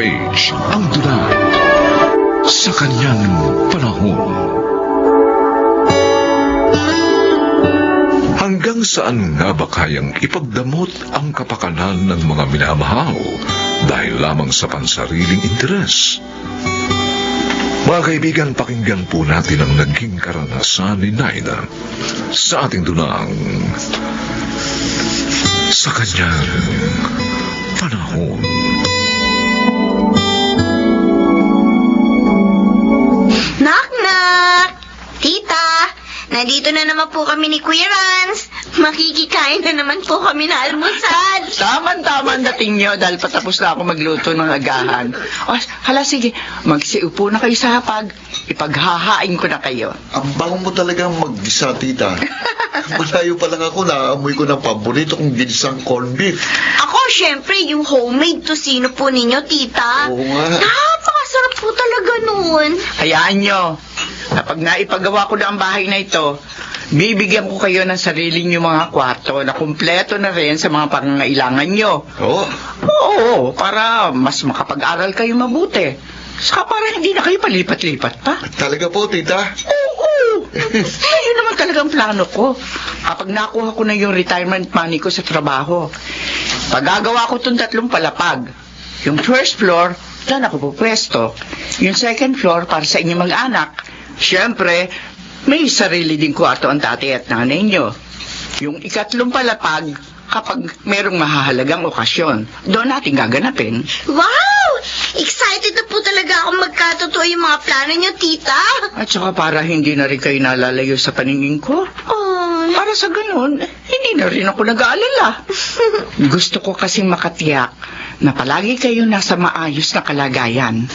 DZRH ang dula sa kanyang panahon. Hanggang saan nga ba kayang ipagdamot ang kapakanan ng mga minamahal dahil lamang sa pansariling interes? Mga kaibigan, pakinggan po natin ang naging karanasan ni Naida sa ating dunang sa kanyang panahon. Knock-knock! Tita, nandito na naman po kami ni Kuya Rans. Makikikain na naman po kami na almusal. Tama-tama ang dating nyo dahil patapos na ako magluto ng agahan. O, hala sige, magsiupo na kayo sa hapag. Ipaghahain ko na kayo. Ang bango mo talagang mag-gisa, tita. Malayo pa lang ako, naamoy ko ng paborito kong ginisang corned beef. Ako, syempre, yung homemade tocino po ninyo, tita. Oo nga. Napakasarap po talaga noon. Hayaan nyo, kapag naipagawa ko na ang bahay na ito, bibigyan ko kayo ng sarili nyo mga kwarto na kumpleto na rin sa mga pangangailangan nyo. Oo. Oo, para mas makapag-aral kayo mabuti. Saka para hindi na kayo palipat-lipat pa. Talaga po, tita. Oo. Ayun naman talagang plano ko. Kapag nakuha ko na yung retirement money ko sa trabaho, pagagawa ko itong 3 palapag. Yung first floor, dyan ako pupwesto. Yung second floor, para sa inyong mag-anak. Siyempre, may sarili din kwarto ang tatay at nanay nyo. Yung 3 palapag, kapag merong mahahalagang okasyon, doon natin gaganapin. Wow! Excited na po talaga ako magkatotoo yung mga plano niyo, tita. At saka para hindi na rin kayo nalalayo sa paningin ko. Oh. Para sa ganun, hindi na rin ako nag-aalala. Gusto ko kasing makatiyak na palagi kayo nasa maayos na kalagayan.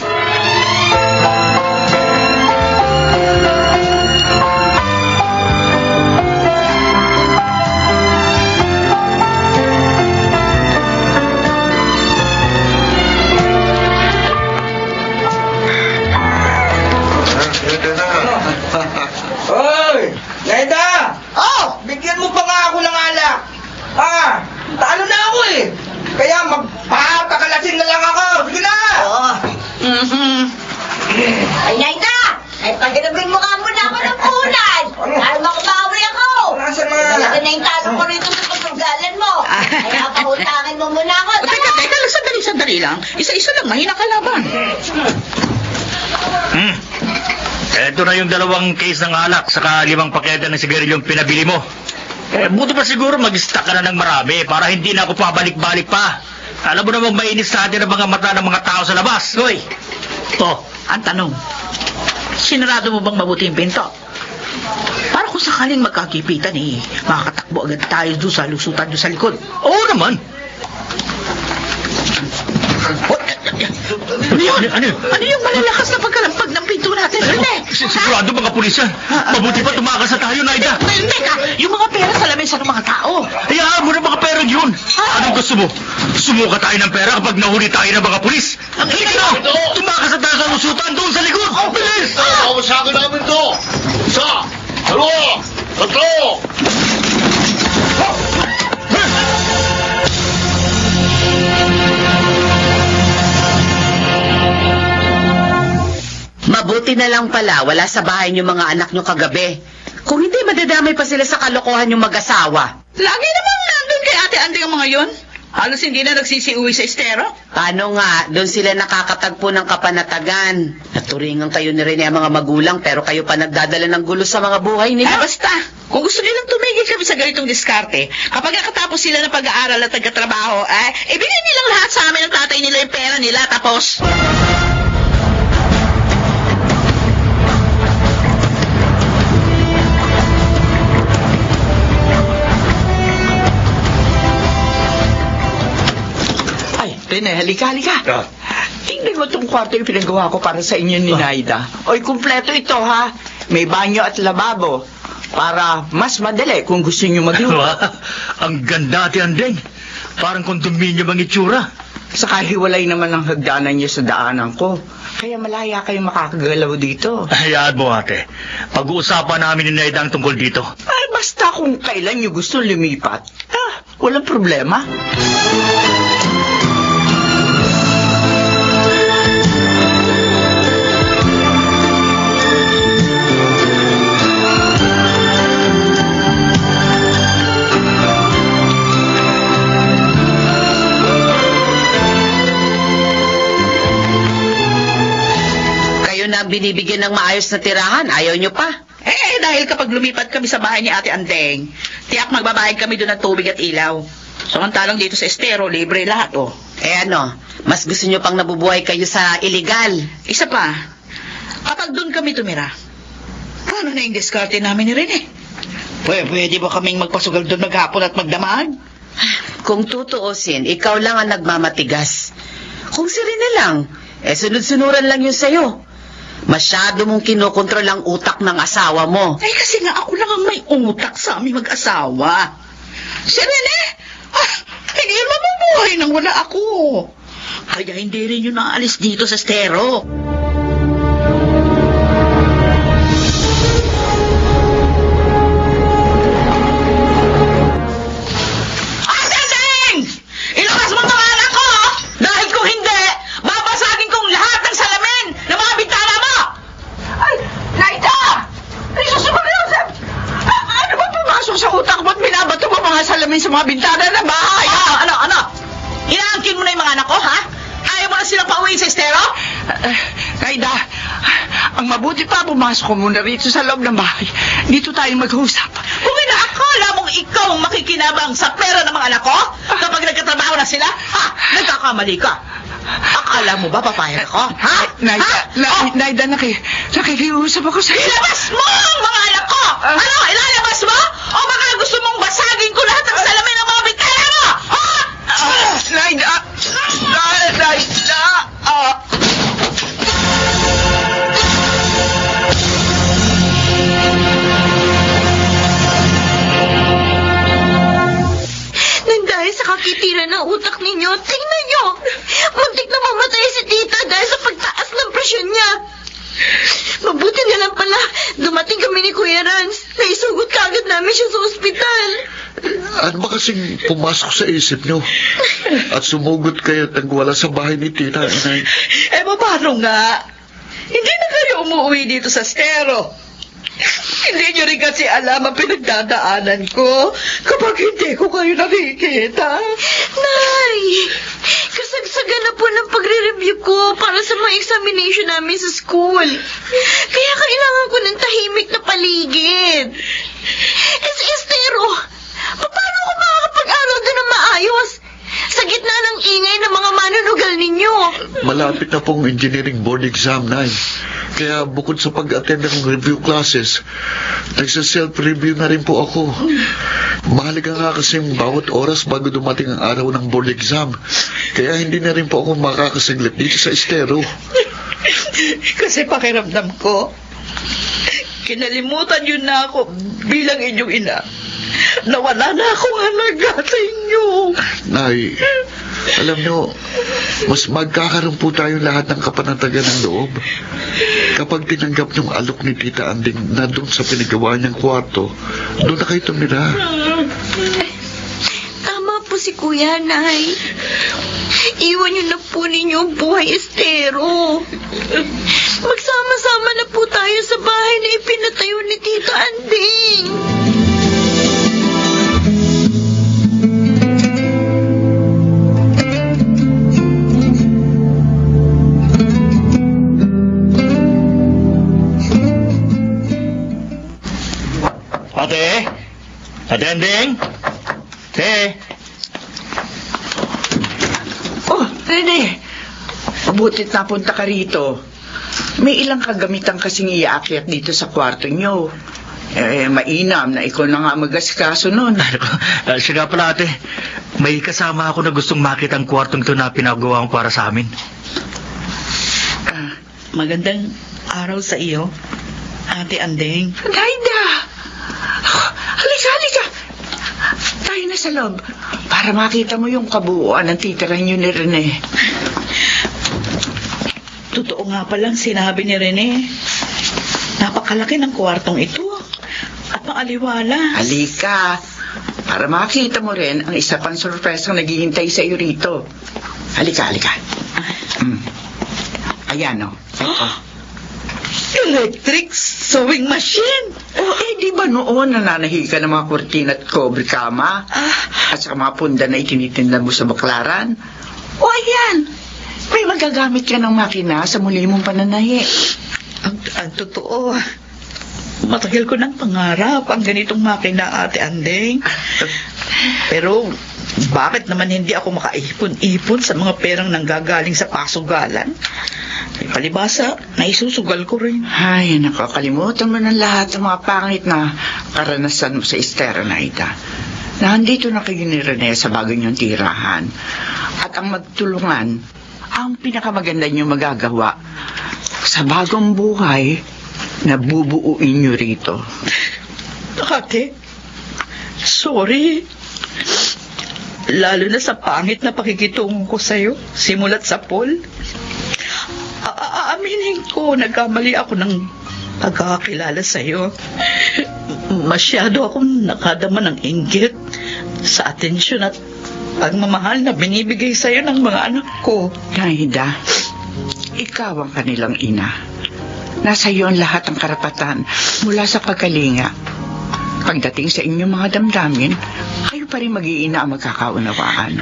Ganda na. Hoy! Naida! Oh! Bigyan mo pa nga ako ng alak! Talo na ako eh! Kaya magpapakalasing na lang ako! Sige na! Oo. Ay, Naida! Ay, pagkinabing mo ka muna ako ng punan! Para makabawi ako! Nasa mga... Talaga na yung talo ko rito sa pagkagalan mo! Kaya pautangin mo muna ako! Teka, sandali lang. Isa-isa lang, mahina ka laban. Ito na yung 2 case ng alak saka 5 paketa ng sigarilyong pinabili mo. Buto pa siguro mag-stock ka na ng marami para hindi na ako pabalik-balik pa. Alam mo namang mainis sa atin ang mga mata ng mga tao sa labas. Hoy! Ang tanong, sinarado mo bang mabuti yung pinto? Para kung sakaling magkakipitan makakatakbo agad tayo doon sa lusutan doon sa likod. Oo naman. Ano yung malalakas na pagkalampag ng pinto natin? Sigurado mga pulis yan. Mabuti pa tumakas na tayo, Naida. Teka, yung mga pera sa lamesa ng mga tao. Hayaan mo na mga pera yun. Anong gusto mo? Sumuka tayo ng pera kapag nahuli tayo ng mga pulis. Ang Halika na! Tumakas na tayo sa lusutan doon sa likod. Bilis! Ako sa akin namin to. 1, 2, 3. Mabuti na lang pala, wala sa bahay niyo mga anak niyo kagabi. Kung hindi, madadamay pa sila sa kalokohan yung mag-asawa. Lagi namang nandun kay Ate Ande ang mga yon. Halos hindi na nagsisiuwi sa estero. Paano nga, doon sila nakakatagpo ng kapanatagan. Naturingan kayo ni Rene ang mga magulang, pero kayo pa nagdadala ng gulo sa mga buhay nila. Basta, kung gusto nilang tumigil kami sa ganitong diskarte, kapag nakatapos sila ng pag-aaral at nagkatrabaho, ibigay nilang lahat sa amin ng tatay nila yung pera nila, tapos... Rene, halika. Tingnan mo itong kwarto yung pinagawa ko para sa inyo ni Naida. Oy, kumpleto ito, ha? May banyo at lababo. Para mas madali kung gusto niyo magluto. Ang ganda, Ate Andeng. Parang kondominium ang itsura. Saka hiwalay naman ang hagdanan niyo sa daanan ko. Kaya malaya kayo makakagalaw dito. Hayaan mo, ate. Pag-uusapan namin ni Naida ang tungkol dito. Ay, basta kung kailan niyo gusto lumipat, walang problema. binibigyan ng maayos na tirahan, ayaw nyo pa. Dahil kapag lumipat kami sa bahay ni Ate Andeng, tiyak magbabayad kami doon ng tubig at ilaw. Samantalang dito sa estero, libre lahat, oh. Ano, mas gusto nyo pang nabubuhay kayo sa iligal. Isa pa, kapag doon kami tumira, paano na yung diskarte namin ni Rene? Pwede ba kaming magpasugal doon maghapon at magdamag? Kung tutuusin, ikaw lang ang nagmamatigas. Kung si Rene lang, sunod-sunuran lang yun sa'yo. Masyado mong kinokontrol ang utak ng asawa mo. Kasi nga ako lang ang may utak sa aming mag-asawa. Si Rene, hindi yun mabubuhay nang wala ako. Kaya hindi rin yun naalis dito sa estero. Ilabas mo mga anak ko! Dahil kung hindi, babasagin kong lahat ng salamin na mga bintana mo! Ay, Naida! Ano ba pumasok sa utak mo at binabato mo mga salamin sa mga bintana ng bahay? Ano? Inaangkin mo na yung mga anak ko, ha? Ayaw mo na silang pauwi sa estero? Naida, ang mabuti pa, pumasok ko muna rito sa loob ng bahay. Dito tayo mag-usap. Kung inaakala mong ikaw ang makikinabang sa pera ng mga anak ko, kapag nagkatrabaho na sila, nagkakamali ka. Akala mo ba papayag ako? Ha? Naida, nakikiusap ako sa... Ilabas mo ang mga anak ko! Ano? Ilalabas mo? O baka gusto mong basagin ko lahat ng salamin ng mga bintana mo? Ha? Naida! Dahil sa kakitira ng utak ninyo, tingnan nyo! Muntik na mamatay si tita dahil sa pagtaas ng presyon niya. Mabuti na lang pala, dumating kami ni Kuya Rans. Naisugot kagad namin siya sa ospital. Ano ba kasing pumasok sa isip nyo? At sumugot kayo at nagwala sa bahay ni Tita, Inay? Paano nga? Hindi na kayo umuwi dito sa estero. Hindi nyo rin kasi alam ang pinagdadaanan ko kapag hindi ko kayo nakikita. Nay! Kasagsagan na po ng pagre-review ko para sa mga examination namin sa school. Kaya kailangan ko ng tahimik na paligid. Sa estero, paano ko makakapag-aral doon ng maayos? Sa gitna ng ingay ng mga manunugal ninyo. Malapit na pong engineering board exam, Nay. Kaya bukod sa pag-attend ng review classes, nagsa-self-review na rin po ako. Mahalaga nga kasing bawat oras bago dumating ang araw ng board exam. Kaya hindi na rin po ako makakasaglit dito sa estero. Kasi pakiramdam ko, kinalimutan yun na ako bilang inyong ina. Nawala na akong alaga sa inyo. Nay, alam nyo, mas magkakaroon po tayo lahat ng kapanatagan ng loob. Kapag tinanggap yung alok ni Tita Anding na doon sa pinagawa niyang kwarto, doon na kayo tumira. Tama po si Kuya, Nay. Iwan niyo na po ninyo ang buhay estero. Magsama-sama na po tayo sa bahay na ipinatayo ni Tita Anding. Ate Andeng? Oh, Rene, mabutit napunta ka rito. May ilang kagamitan kasing iaakyat dito sa kwarto nyo. Mainam na ikaw na nga mag-asikaso nun. Siya nga pala, ate. May kasama ako na gustong makita ang kwartong ito na pinagawa ko para sa amin. Magandang araw sa iyo, Ate Andeng. Naida! Halika! Tayo na sa loob para makita mo yung kabuuan ng titirahan nyo ni Rene. Totoo nga palang sinabi ni Rene. Napakalaki ng kwartong ito at maaliwala. Halika, para makita mo rin ang isa pang surprise na naghihintay sa iyo rito. Halika. Ayan o. Electric sewing machine. Di ba noon nananahi ka ng mga kurtina at cobre kama? At saka mga punda na itinitinda mo sa baklaran? Ayan. May magagamit ka ng makina sa muli mong pananahi. Ang totoo, matagal ko nang pangarap ang ganitong makina, Ate Andeng. Pero, bakit naman hindi ako makaipon-ipon sa mga perang nanggagaling sa pasugalan? Palibasa, naisusugal ko rin. Ay, nakakalimutan mo ng lahat ng mga pangit na karanasan mo sa Estera Naida. Nandito na kayo ni Rene sa bago niyong tirahan. At ang magtulungan, ang pinakamaganda niyong magagawa sa bagong buhay na bubuuin niyo rito. Ate, sorry. Lalo na sa pangit na pakikitungo ko sa'yo, simulat sa Paul. Aaminin ko, nagkamali ako ng pagkakakilala sa'yo. Masyado akong nakadama ng inggit sa atensyon at pagmamahal na binibigay sa'yo ng mga anak ko. Naida, ikaw ang kanilang ina. Nasa iyo ang lahat ng karapatan mula sa pagkalinga. Pagdating sa inyong mga damdamin, kayo pa rin mag-iina ang magkakaunawaan.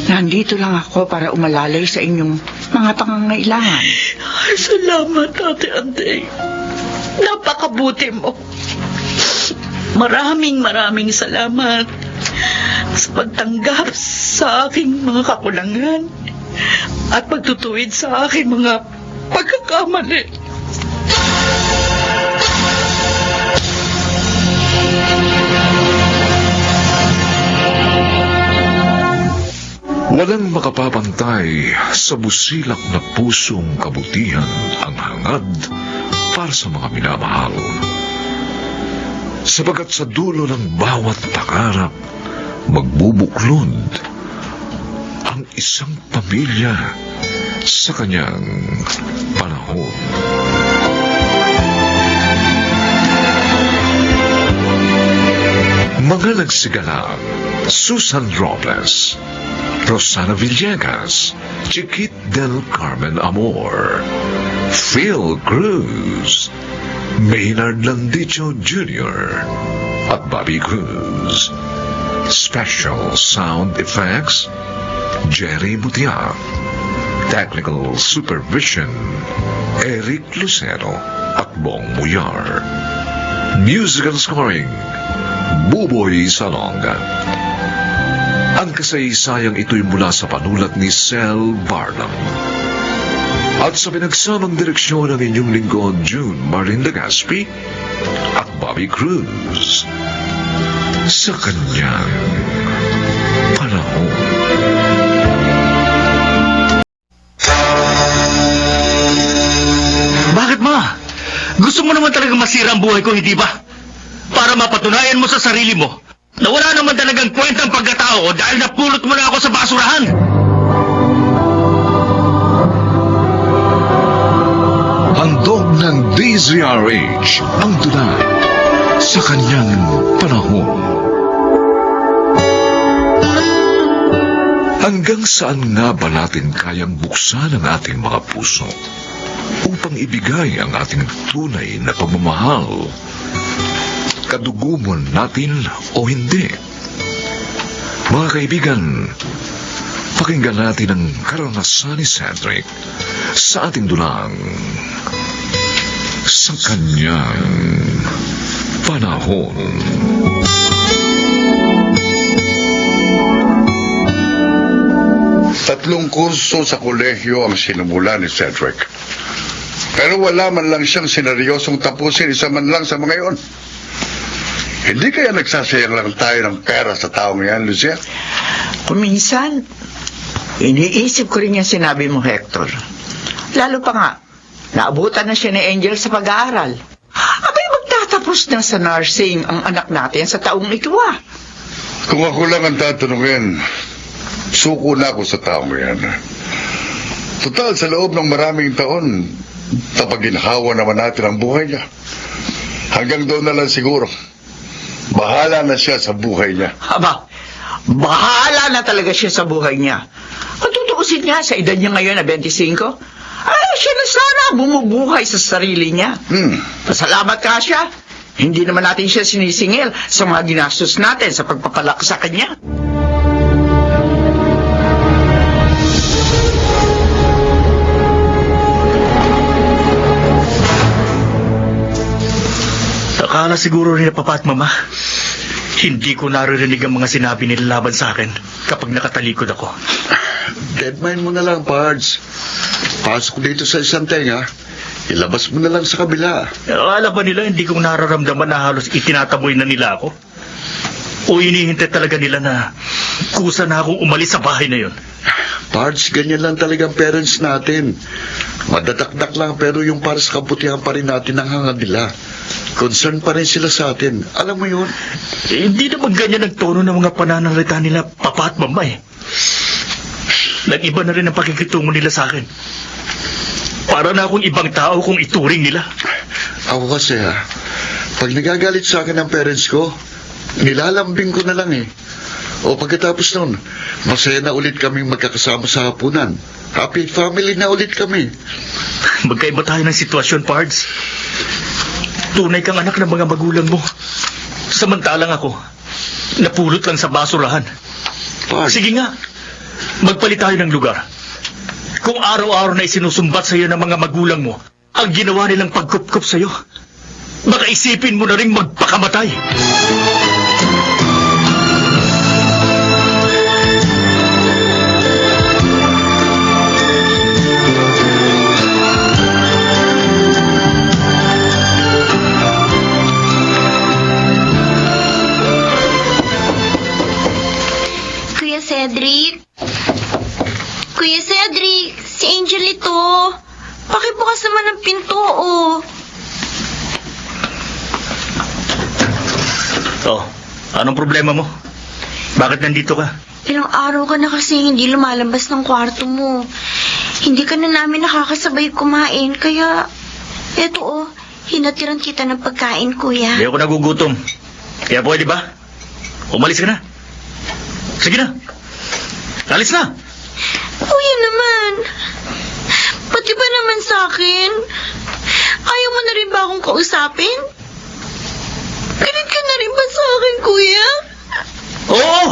Nandito lang ako para umalalay sa inyong mga pangangailangan. Ay, salamat, Ate Andeng. Napakabuti mo. Maraming salamat sa pagtanggap sa aking mga kakulangan at pagtutuwid sa aking mga pagkakamali. Walang makapapantay sa busilak na pusong kabutihan ang hangad para sa mga minamahal. Sapagat sa dulo ng bawat pangarap, magbubuklod ang isang pamilya sa kanyang panahon. Mga nagsigalang Susan Robles, Rosana Villegas, Chiquit del Carmen Amor, Phil Cruz, Maynard Landicho Jr., at Bobby Cruz. Special Sound Effects, Jerry Butiak. Technical Supervision, Eric Lucero at Bong Muyar. Musical Scoring, Buboy Salonga. Ang kasaysayang ito'y mula sa panulat ni Sel Barnum. At sa pinagsamang direksyon ng inyong lingkod, June Marin Legaspi at Bobby Cruz. Sa kanyang panahon. Bakit, Ma? Gusto mo naman talaga masira ang buhay ko, hindi ba? Para mapatunayan mo sa sarili mo na wala naman talagang kwentang pagkatao dahil napulot mo na ako sa basurahan. Handog ng DZRH ang tula sa kanyang panahon. Hanggang saan nga ba natin kayang buksan ang ating mga puso upang ibigay ang ating tunay na pagmamahal? Kadugumon natin o hindi? Mga kaibigan, pakinggan natin ang karanasan ni Cedric sa ating dulang sa kanyang panahon. Tatlong kurso sa kolehiyo ang sinumula ni Cedric. Pero wala man lang siyang seneryosong tapusin isa man lang sa mga iyon. Hindi kaya nagsasayang lang tayo ng pera sa taong yan, Lucia? Kuminsan, iniisip ko rin yung sinabi mo, Hector. Lalo pa nga, naabutan na siya ni Angel sa pag-aaral. Abay, magtatapos na sa nursing ang anak natin sa taong ito, ah. Kung ako lang ang tatanungin, suko na ako sa taong yan. Total, sa loob ng maraming taon, tapaginhawa naman natin ang buhay niya. Hanggang doon na lang siguro. Bahala na siya sa buhay niya. Aba, bahala na talaga siya sa buhay niya. Kung tutuusin niya sa edad niya ngayon na 25, ay siya na sana bumubuhay sa sarili niya. Pasalamat ka siya. Hindi naman natin siya sinisingil sa mga ginastos natin sa pagpapalaki sa kanya. pala siguro rin na papa at mama. Hindi ko naririnig ang mga sinabi nila laban sa akin kapag nakatalikod ako. Deadmine mo na lang, Pards. Pasok dito sa isang tenga, ilabas mo na lang sa kabila. Alam ba nila hindi kong nararamdaman na halos itinataboy na nila ako? O hinihintay talaga nila na kusa na akong umalis sa bahay na yun? Pards, ganyan lang talagang parents natin. Madatakdak lang pero yung para sa kabutihan pa rin natin ang hangad nila. Concern pa rin sila sa atin. Alam mo yun? Hindi naman ganyan ang tono ng mga pananalita nila, papa at mama eh. Nag-iba na rin ang pakikitungo nila sa akin. Para na akong ibang tao kung ituring nila. Ako kasi pag nagagalit sa akin ang parents ko, nilalambing ko na lang eh. O pagkatapos nun, masaya na ulit kaming magkakasama sa hapunan. Happy family na ulit kami. Magkaiba tayo ng sitwasyon, Pards. Tunay kang anak ng mga magulang mo. Samantalang ako, napulot lang sa basurahan. Pards, Sige nga, magpalit tayo ng lugar. Kung araw-araw na isinusumbat sa iyo ng mga magulang mo ang ginawa nilang pagkupkup sa iyo, baka isipin mo na rin magpakamatay. Kuya Cedric? Kuya Cedric, si Angel ito. Pakibukas naman ang pinto, oh. Oh, anong problema mo? Bakit nandito ka? Ilang araw ka na kasi hindi lumalabas ng kwarto mo. Hindi ka na namin nakakasabay kumain, kaya... Eto, oh, hinatiran kita ng pagkain, kuya. Hindi ako nagugutom. Kaya pwede ba? Umalis ka na. Sige na. Alis na. Kuya naman. Pati ba naman sa akin? Ayaw mo na rin ba akong kausapin? Galit ka na rin ba sa akin, kuya? Oo!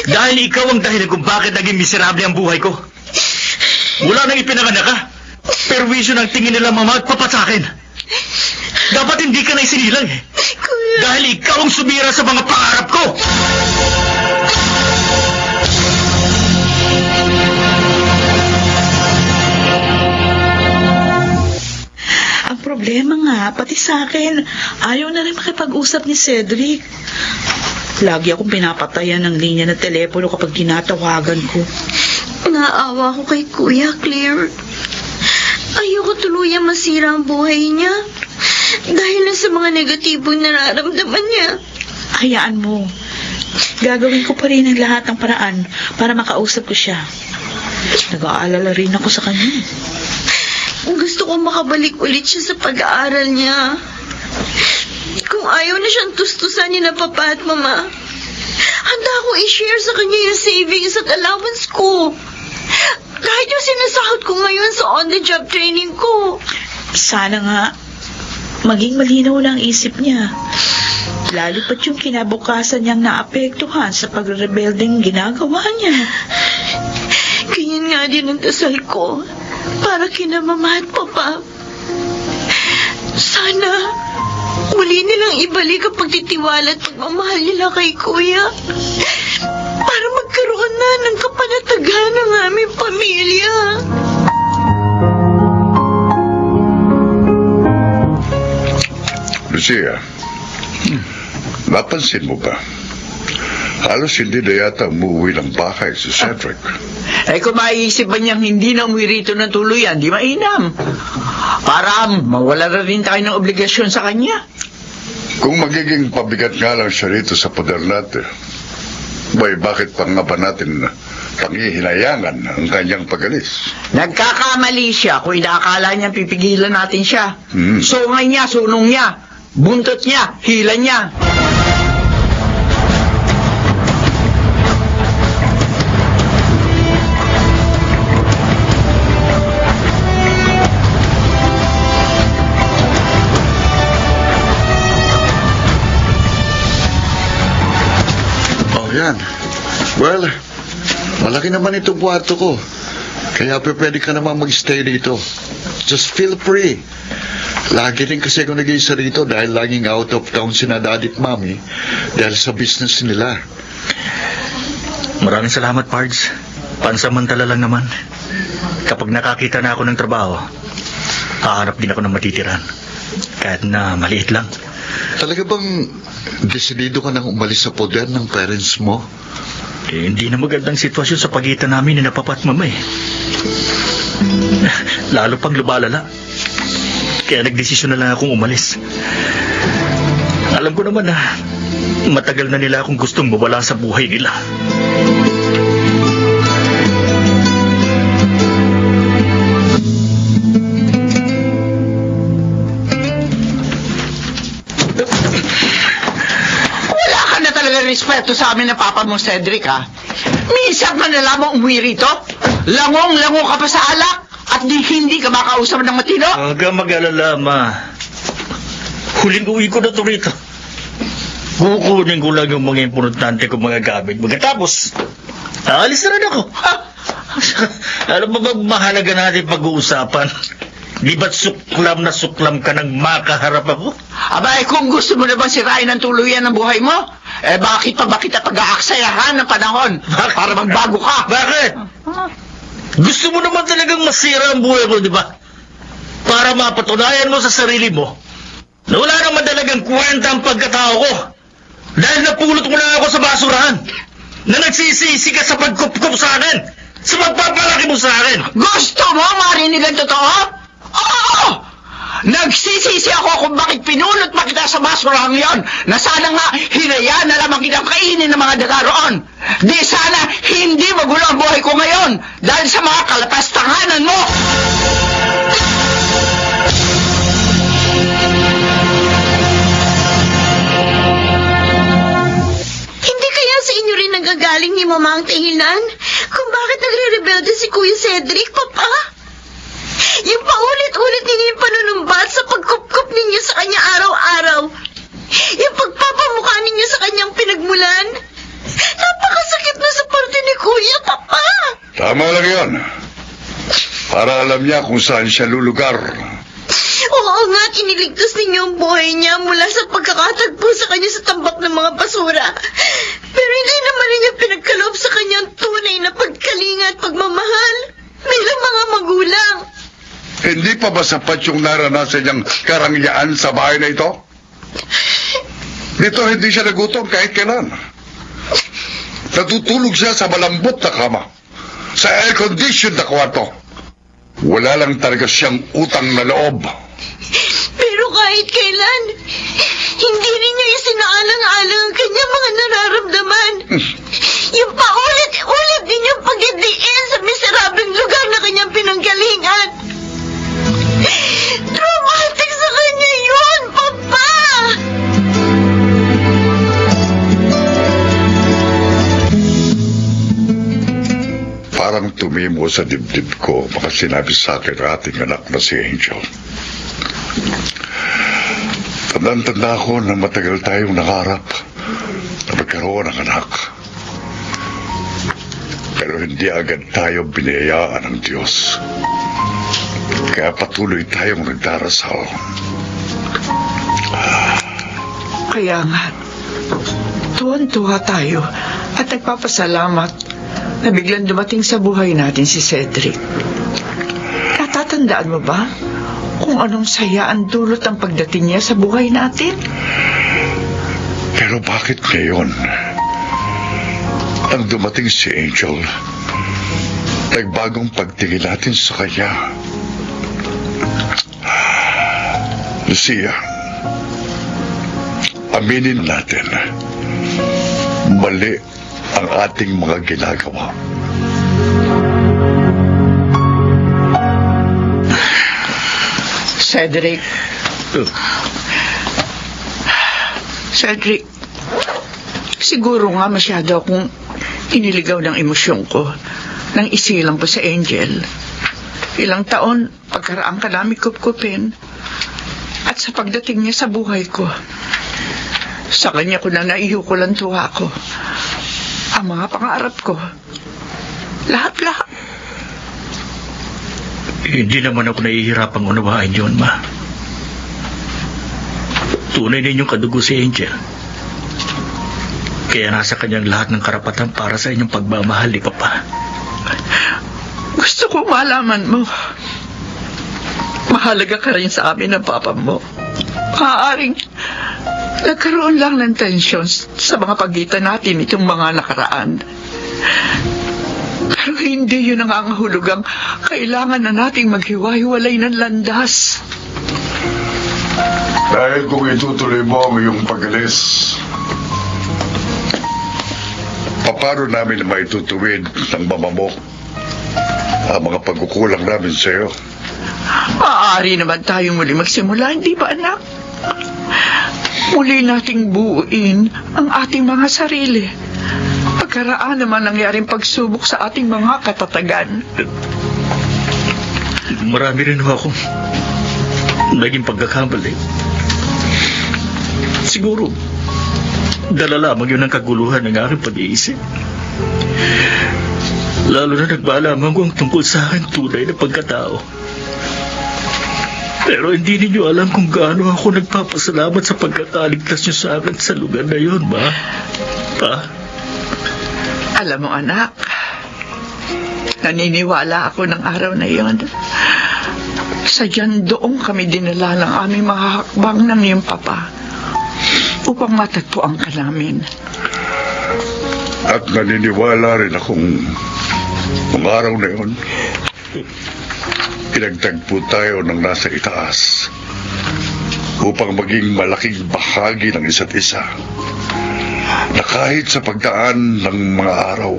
Dahil ikaw ang dahilan kung bakit naging miserable ang buhay ko. Mula nang ipinanganak ka, perwisyo ng tingin nila mama at papa sa akin. Dapat hindi ka na isinilang eh. Kuya. Dahil ikaw ang sumira sa mga pangarap ko. Ang problema nga, pati sa akin, ayaw na rin makipag-usap ni Cedric. Lagi akong pinapatayan ng linya ng telepono kapag tinatawagan ko. Naawa ko kay Kuya Claire. Ayoko tuluyang masira ang buhay niya. Dahil lang sa mga negatibong nararamdaman niya. Hayaan mo. Gagawin ko pa rin ang lahat ng paraan para makausap ko siya. Nag-aalala rin ako sa kanya. Gusto ko makabalik ulit siya sa pag-aaral niya. Kung ayaw na siyang tustusan ni na papa at mama, handa akong i-share sa kanya yung savings at allowance ko. Kahit yung sinasahod ko ngayon sa on-the-job training ko. Sana nga, maging malinaw na ang isip niya. Lalo pat yung kinabukasan niyang naapektuhan sa pagre-rebelding ginagawa niya. Ganyan nga din ang dasal ko para kina mama at papa. Sana muli nilang ibalik ang pagtitiwala at pagmamahal nila kay kuya para magkaroon na ng kapanatagan ng aming pamilya. Lucia, napansin mo ba? Halos hindi na yata umuwi ng bahay si Cedric. Eh kung maiisip ba niyang hindi na umuwi rito ng tuluyan, di mainam. Para mawala na rin tayo ng obligasyon sa kanya. Kung magiging pabigat nga lang siya rito sa poder natin, bakit pa nga ba natin panghihinayangan ang kanyang pag-alis? Nagkakamali siya kung inaakala niya pipigilan natin siya. Hmm. Sungay niya, sunong niya, buntot niya, hila niya. Yan. Well, malaki naman itong kwarto ko. Kaya pwede ka naman mag-stay dito. Just feel free. Lagi rin kasi ako nag-iisa rito dahil laging out of town sina daddy at mommy dahil sa business nila. Maraming salamat, Pards. Pansamantala lang naman. Kapag nakakita na ako ng trabaho, hahanap din ako ng matitiran. Kahit na maliit lang. Talaga bang desidido ka nang umalis sa poder ng parents mo? Hindi na magandang sitwasyon sa pagitan namin ni Papa at Mama eh. Lalo pang lumalala. Kaya nagdesisyon na lang akong umalis. Alam ko naman na matagal na nila akong gustong mawala sa buhay nila. Wala ka na talaga respeto sa amin na papa mo, Cedric, ha? Minsan man na lamang umuwi rito. Langong-lango ka pa sa alak at hindi ka makausap ng matino. Huwag kang mag-alala, Ma. Huling uwi ko na to rito. Kukunin ko lang yung mga importante kong mga gamit. Pagkatapos, aalis na rin ako. Ano ba bang mahalaga natin pag-uusapan? Di ba't suklam na suklam ka nang makaharap ako? Aba, kung gusto mo na bang sirain ang tuluyan ng buhay mo, bakit pa ba kita pag-aaksayahan ng panahon? Para magbago ka. Bakit? Gusto mo naman talagang masira ang buhay ko, di ba? Para mapatunayan mo sa sarili mo na wala naman talagang kwenta ang pagkatao ko. Dahil napulot mo na ako sa basurahan. Na nagsisisi ka sa pagkup-kup sa akin. Sa pagpapalaki mo sa akin. Gusto mo marinig ang totoo? Oo! Nagsisisi ako kung bakit pinulot pa kita sa basurahang yon na sana nga hinayaan na lamang kitang kainin ng mga dagaroon. Di sana hindi magulo ang buhay ko ngayon dahil sa mga kalapastanganan mo. Hindi kaya sa inyo rin nagagaling ni Mama ang dahilan kung bakit nagre-rebelde si Kuya Cedric, Papa? Yung paulit-ulit ninyo yung panunumbat sa pagkup-kup ninyo sa kanya araw-araw. Yung pagpapamukha ninyo sa kanyang pinagmulan. Napakasakit na sa parte ni Kuya, Papa. Tama lang yun. Para alam niya kung saan siya lulugar. Oo nga, iniligtas ninyo ang buhay niya mula sa pagkakatagpo sa kanya sa tambak ng mga basura. Pero hindi naman ninyo pinagkaloob sa kanyang tunay na pagkalinga at pagmamahal bilang mga magulang. Hindi pa ba sapat yung naranasan niyang karangyaan sa bahay na ito? Dito hindi siya nagutom kahit kailan. Natutulog siya sa malambot na kama, sa air-conditioned na kwarto. Wala lang talaga siyang utang na loob. Pero kahit kailan, hindi ninyo isinaalang-alang ang kanyang mga nararamdaman. Yung paulit-ulit ninyong pagdidiin sa miserableng lugar na kanyang pinanggalingan. Traumatic sa kanya yun, Papa! Parang tumimo sa dibdib ko mga sinabi sa akin ng ating anak na si Angel. Tandang-tanda ko na matagal tayong nangarap na magkaroon ng anak. Pero hindi agad tayo binayaan ng Diyos. Kaya patuloy tayong nagdarasal. Kaya nga, tuwan-tuwa tayo at nagpapasalamat na biglang dumating sa buhay natin si Cedric. Natatandaan mo ba kung anong saya ang dulot ng pagdating niya sa buhay natin? Pero bakit ngayon, nang dumating si Angel, nagbagong pagtingin natin sa kanya? Lucia, aminin natin, mali ang ating mga ginagawa. Cedric. Cedric, siguro nga masyado akong iniligaw ng emosyon ko nang isilang pa sa Angel. Ilang taon, pagkaraan ka namin kupkupin at sa pagdating niya sa buhay ko, sa kanya ko na naiyukol ang tuwa ko. Ang mga pangarap ko, lahat-lahat. Hindi naman ako nahihirapang unawain yun, Ma. Tunay ninyong kadugo si Angel. Kaya nasa kanyang lahat ng karapatan para sa inyong pagmamahal ni Papa. Gusto ko malaman mo. Mahalaga ka rin sa amin ng papa mo. Maaaring nagkaroon lang ng tensyon sa mga pagitan natin itong mga nakaraan. Pero hindi yun ang angahulugang kailangan na nating maghiwa-hiwalay ng landas. Dahil kung itutuloy mo ang iyong pag-alis, paano namin maitutuwid ng mama mo ang mga pagkukulang namin sa iyo? Maaari naman tayong muli magsimula, hindi ba anak? Muli nating buuin ang ating mga sarili. Pagkaraan naman nangyaring pagsubok sa ating mga katatagan. Marami rin akong naging pagkakamali. Siguro, dala lamang yun ang kaguluhan ng aking pag-iisip. Lalo na nagbaalaman ko ang tungkol sa aking tunay na pagkatao. Pero hindi ninyo alam kung gaano ako nagpapasalamat sa pagkakaligtas niyo sa akin sa lugar na yun, Ma. Pa? Alam mo anak, naniniwala ako ng araw na yon. Sadyang doon kami dinala ng aming mga hakbang ng iyong papa upang matagpuan ka namin. At naniniwala rin akong mga araw na yun, pinagtagpo tayo ng nasa itaas upang maging malaking bahagi ng isa't isa, na kahit sa pagdaan ng mga araw,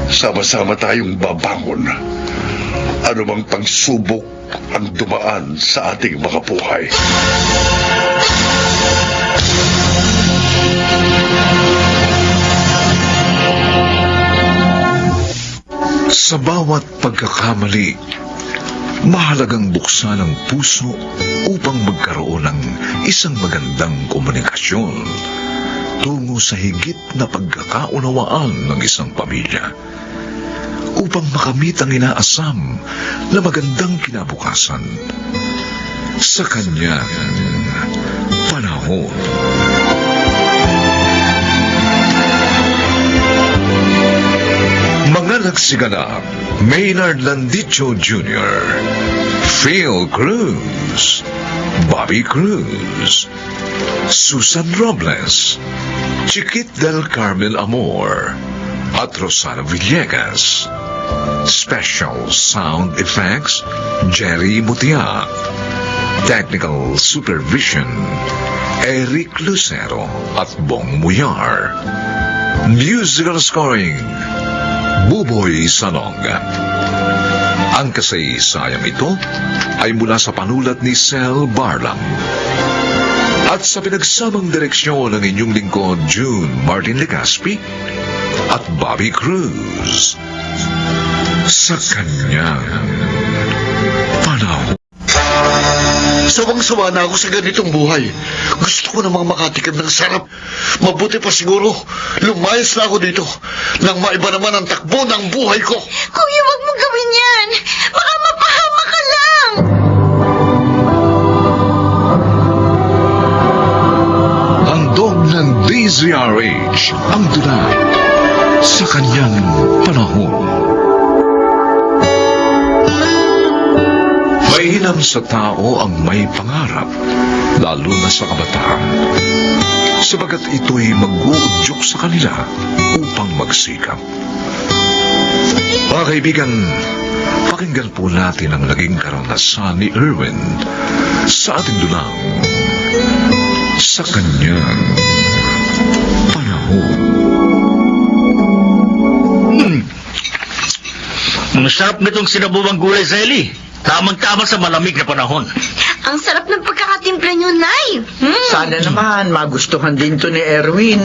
sama-sama tayong babangon anumang pagsubok ang dumaan sa ating mga buhay. Sa bawat pagkakamali, mahalagang buksan ang puso upang magkaroon ng isang magandang komunikasyon tungo sa higit na pagkakaunawaan ng isang pamilya upang makamit ang inaasam na magandang kinabukasan sa kanyang panahon. Mga nagsiganap, Maynard Landicho Jr., Phil Cruz, Bobby Cruz, Susan Robles, Chiquit del Carmel Amor, at Rosana Villegas. Special Sound Effects, Jerry Mutia. Technical Supervision, Eric Lucero at Bong Muyar. Musical Scoring, Buboy Salong. Ang kasaysayang ito ay mula sa panulat ni Sel Barlam at sa pinagsamang direksyon ng inyong lingkod June Martin Legaspi at Bobby Cruz sa kanyang panahon. Sawang-sawa na ako sa ganitong buhay. Gusto ko namang makatikim ng sarap. Mabuti pa siguro, lumayas na ako dito nang maiba naman ang takbo ng buhay ko. Kuya, wag mo gawin yan. Baka mapahama ka lang. Handog ng DZRH ang dula sa kanyang panahon. Mainam sa tao ang may pangarap, lalo na sa kabataan, sabagat ito'y mag-uudyok sa kanila upang magsikap. Mga kaibigan, pakinggan po natin ang naging karanasan ni Erwin sa ating dulang sa kanyang panahon. Ang sarap nitong sinabuwang gulay sa Eli. Tamang-tama sa malamig na panahon. Ang sarap ng pagkakatimpla niyo, Nay. Sana naman magustuhan din to ni Erwin.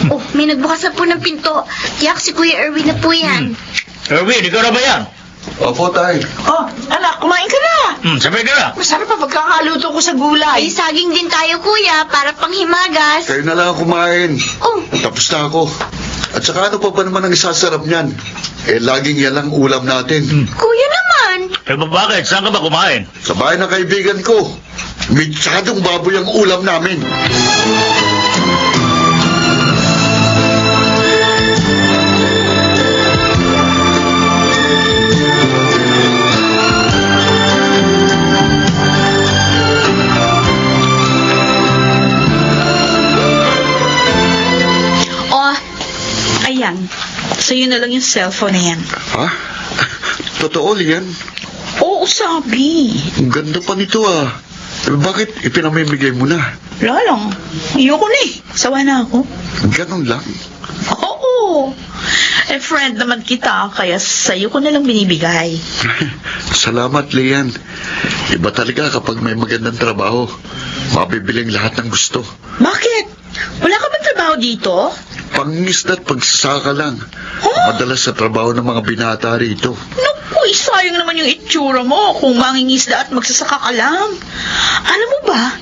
Oh, may nagbukas na po ng pinto. Tiyak si Kuya Erwin na po yan. Erwin, ikaw na ba yan? Opo, tay. Oh, anak, kumain ka na. Sabay ka na. Masarap pa pagkakaluto ko sa gulay. Ay, saging din tayo, Kuya, para panghimagas. Kayo na lang kumain. Oh, Tapos na ako. At saka ano pa ba naman ang isasarap niyan? Laging yan lang ulam natin. Kuya naman. Bakit? Saan ka ba kumain? Sa bahay ng kaibigan ko. Mitsadong baboy ang ulam namin. Oh, ayan. Sa'yo na lang yung cellphone na yan. Ha? Totoo, Lian? Oo, sabi. Ang ganda pa nito ah. Bakit ipinamimigay mo na? Wala lang. Ayoko na eh. Sawa na ako. Ganun lang. Oo. Friend naman kita, kaya sa'yo ko na lang binibigay. Salamat, Lian. Iba talaga kapag may magandang trabaho. Mabibiling lahat ng gusto. Bakit? Wala ka bang trabaho dito? Pangingisda at pagsasaka lang. Huh? Madalas sa trabaho ng mga binata rito. Naku, sayang naman yung itsura mo kung mangingisda at magsasaka ka lang. Alam mo ba,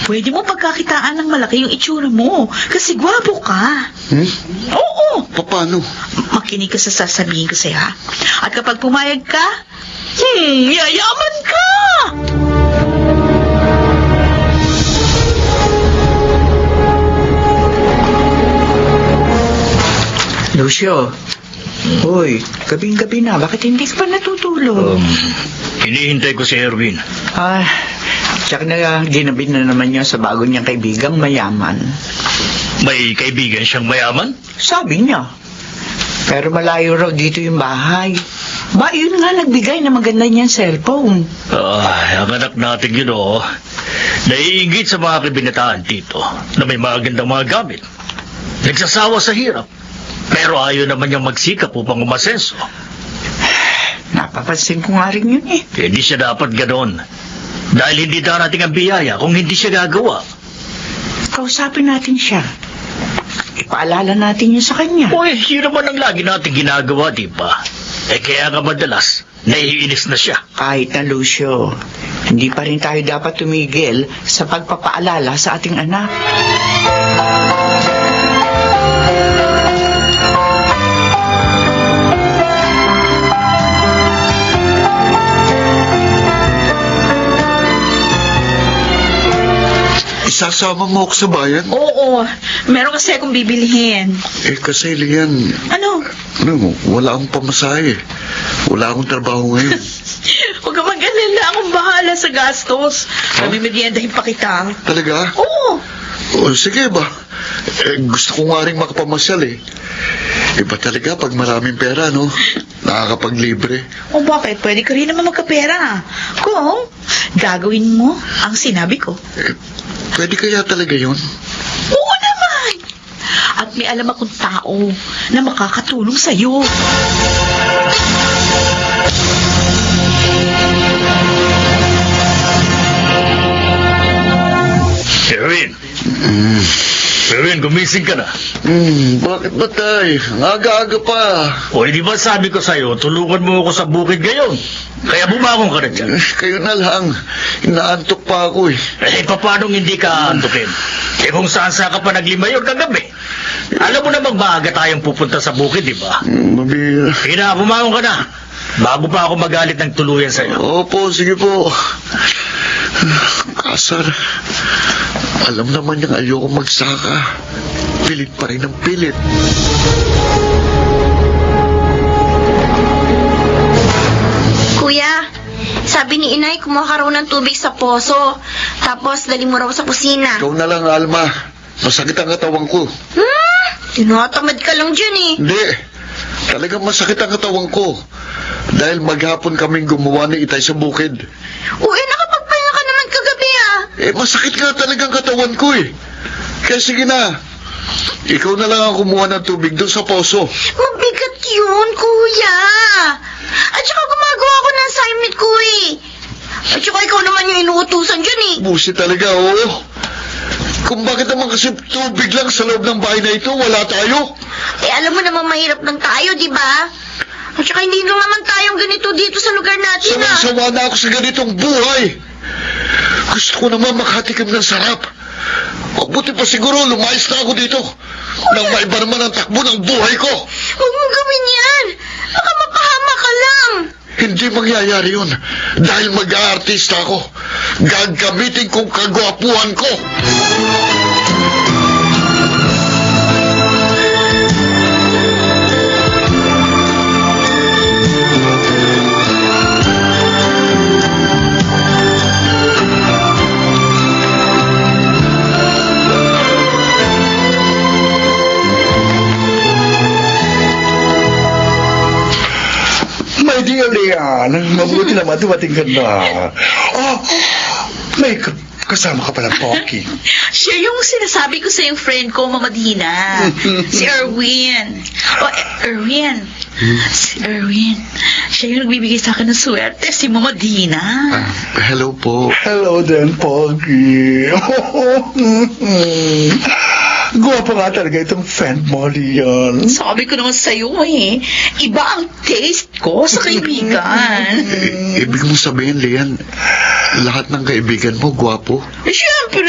pwede mo pagkakitaan ng malaki yung itsura mo kasi gwapo ka. Hmm? Oo. Paano? Makinig ka sa sasabihin ko sa'yo, ha? At kapag pumayag ka, yayaman ka! Lucio, hoy, gabing-gabi na. Bakit hindi ka pa natutulog? Hinihintay ko si Erwin. Tsaka na ginabit na naman niya sa bago niyang kaibigang mayaman. May kaibigan siyang mayaman? Sabi niya. Pero malayo raw dito yung bahay. Ba, yun nga nagbigay na maganda niyang cellphone. Ang anak natin yun, oh. Naiingit sa mga kabinataan dito na may magandang mga gamit. Nagsasawa sa hirap. Pero ayaw naman niyang magsikap upang umasenso. Napapansin ko nga rin yun eh. Hindi siya dapat ganon. Dahil hindi darating ang biyaya kung hindi siya gagawa. Kausapin natin siya. Ipaalala natin yun sa kanya. Uy, yun naman ang lagi natin ginagawa, di ba? Kaya nga madalas, naiinis na siya. Kahit na, Lucio, hindi pa rin tayo dapat tumigil sa pagpapaalala sa ating anak. Isasama mo ako sa bayan? Oo, meron kasi akong bibilihin. Kasi, Lian, Ano? wala akong pamasahe. Wala akong trabaho ngayon. Huwag ka mag-alala, akong bahala sa gastos. Mamimediendahin pa kita. Talaga? Oo. Sige ba? Gusto ko nga rin makapamasyal eh. Iba talaga pag maraming pera, no? Nakakapaglibre. O bakit? Pwede ka rin naman magkapera. Kung gagawin mo ang sinabi ko. Pwede kaya talaga yun? Oo naman. At may alam akong tao na makakatulong sa'yo. Erwin! Erwin, gumising ka na. Bakit ba tay? Ang aga-aga pa. O, di ba sabi ko sa'yo, tulungan mo ako sa bukid ngayon. Kaya bumangon ka na dyan. Kayo na lang. Inaantok pa ako eh. Paano hindi ka antukin? Kung saan-saan ka pa naglimayon kagabi. Alam mo namang maaga tayong pupunta sa bukid, di ba? Mabira. Sige na, bumangon ka na. Bago pa ako magalit ng tuluyan sa'yo. Opo, sige po. Kasar, alam naman niyang ayoko magsaka. Pilit pa rin ang pilit. Kuya, sabi ni inay kumuha ka raw ng tubig sa poso. Tapos dali mo raw sa kusina. Ikaw na lang, Alma. Masakit ang katawan ko. Tinatamad ka lang dyan eh. Hindi. Talagang masakit ang katawan ko. Dahil maghapon kaming gumawa ni Itay sa bukid. Uy, nakapagpahinga ka naman kagabi ah. Masakit nga talagang katawan ko eh. Kaya sige na. Ikaw na lang ang kumuha ng tubig doon sa poso. Mabigat yun, kuya. At saka gumagawa ko ng assignment ko eh. At saka ikaw naman yung inuutusan dyan eh. Busi talaga, oo. Kung bakit naman kasi tubig lang sa loob ng bahay na ito, wala tayo. Alam mo naman mahirap lang tayo, di ba? At saka hindi lang naman tayong ganito dito sa lugar natin ah. Sawa na ako sa ganitong buhay. Gusto ko naman makatikim ng sarap. Mabuti pa siguro lumayas na ako dito. Nang maiba naman ang takbo ng buhay ko. Huwag mong gawin yan. Baka mapahama ka lang. Hindi mangyayari yun. Dahil mag-aartista ako. Gagamitin kong kagwapuhan ko. My dear Leon, mabuti naman dumating ka na. Oh, may kasama ka pala, Pocky. Siya yung sinasabi ko sa yung friend ko, Mama Dina. Si Erwin. Oh, Erwin. Si Erwin. Siya yung nagbibigay sa akin ng swerte, si Mama Dina. Hello po. Hello then, Pocky. Guwapo nga talaga itong friend mo, Leon. Sabi ko naman sa'yo eh, iba ang taste ko sa kaibigan. Ibig mo sabihin, Lian, lahat ng kaibigan mo, gwapo? Eh, syempre.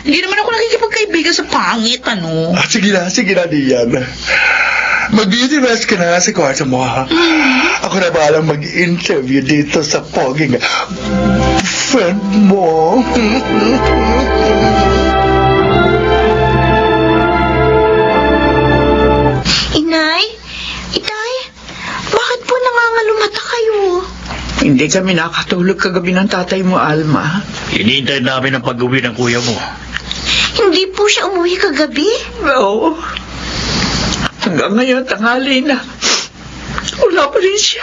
Hindi naman ako nakikipagkaibigan sa pangit, ano? Sige na, Leon. Mag-beauty rest ka na sa kwarto mo, ha? Ako na balang mag-interview dito sa poging friend mo. Inay? Itay? Bakit po nangangalumata kayo? Hindi kami nakatulog kagabi ng tatay mo, Alma. Hinihintay namin ang pag-uwi ng kuya mo. Hindi po siya umuwi kagabi? Oo. Hanggang ngayon, tanghali na. Wala pa rin siya.